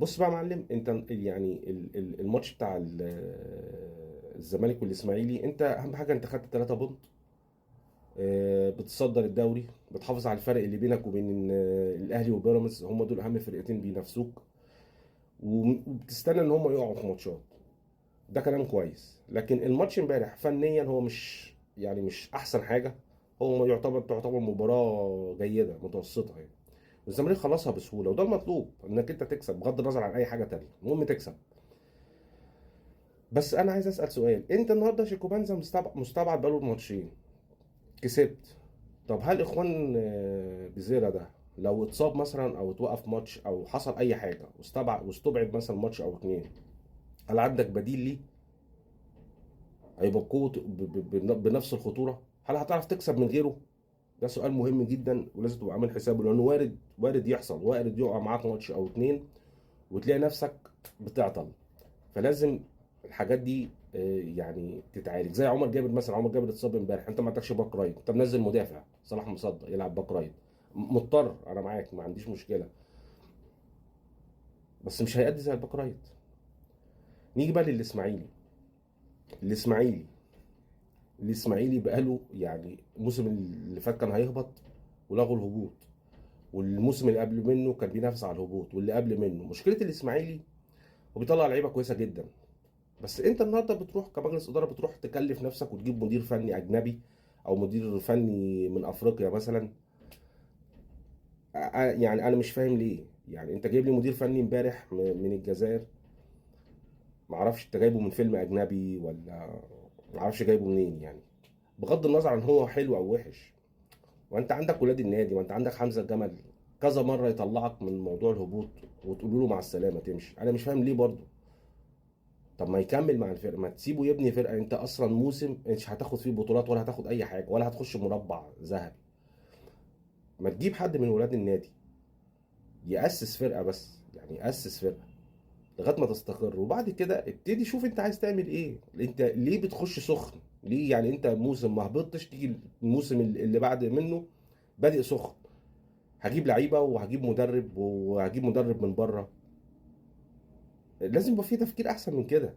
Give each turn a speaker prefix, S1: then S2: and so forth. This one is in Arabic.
S1: بص بقى يا معلم، انت يعني الماتش بتاع الزمالك والاسماعيلي، انت اهم حاجه انت خدت 3 بونت. بتصدر الدوري، بتحافظ على الفرق اللي بينك وبين الاهلي وبيراميدز، هم دول اهم فرقتين بينافسوك. وبتستنى ان هم يقعوا في ماتشات. ده كلام كويس، لكن الماتش امبارح فنيا هو مش احسن حاجه. هو تعتبر مباراه جيده متوسطه يعني. والزمالك خلصها بسهوله، وده المطلوب انك انت تكسب بغض النظر عن اي حاجه تانية، المهم تكسب. بس انا عايز اسال سؤال، انت النهارده شيكوبانزا مستبعد بقاله ماتشين، كسبت. طب هل اخوان بزيرا ده لو اتصاب مثلا او اتوقف ماتش او حصل اي حاجه واستبعد مثلا ماتش او اتنين، هل عندك بديل ليه؟ هيبقى بقوه بنفس الخطوره؟ هل هتعرف تكسب من غيره؟ ده سؤال مهم جدا ولازم تبقى عامل حسابه، لانه وارد يحصل، وارد يقع معاك ماتش او اتنين وتلاقي نفسك بتعطل. فلازم الحاجات دي يعني تتعالج. زي عمر جابر مثلا، عمر جابر اتصاب امبارح، انت ما عندكش باك رايت، انت منزل مدافع صلاح مصدق يلعب باك رايت. مضطر، انا معاك ما عنديش مشكله، بس مش هيأدي زي الباك رايت. نيجي بقى للاسماعيلي. الاسماعيلي الاسماعيلي بقاله يعني الموسم اللي فات كان هيهبط ولغوا الهبوط، والموسم اللي قبل منه كان بينافس على الهبوط، واللي قبل منه. مشكله الاسماعيلي وبيطلع لعيبه كويسه جدا، بس انت النهارده بتروح كمجلس اداره بتروح تكلف نفسك وتجيب مدير فني اجنبي او مدير فني من افريقيا مثلا. يعني انا مش فاهم ليه. يعني انت جايب لي مدير فني امبارح من الجزائر، معرفش انت جايبه من فيلم اجنبي ولا معرفش جايبه منين يعني. بغض النظر عن هو حلو او وحش، وانت عندك ولاد النادي، وانت عندك حمزه الجمل كذا مره يطلعك من موضوع الهبوط وتقول له مع السلامه تمشي. انا مش فاهم ليه برضه. طب ما يكمل مع الفرقه، ما تسيبه يبني فرقه. انت اصلا موسم مش هتاخد فيه بطولات ولا هتاخد اي حاجه ولا هتخش مربع ذهبي. ما تجيب حد من ولاد النادي يأسس فرقه، بس يعني يأسس فرقه لغايه ما تستقر، وبعد كده ابتدي شوف انت عايز تعمل ايه. انت ليه بتخش سخن؟ ليه يعني انت موسم ما هبطتش تيجي الموسم اللي بعد منه بادئ سخن؟ هجيب لعيبه وهجيب مدرب من بره. لازم يبقى في تفكير احسن من كده.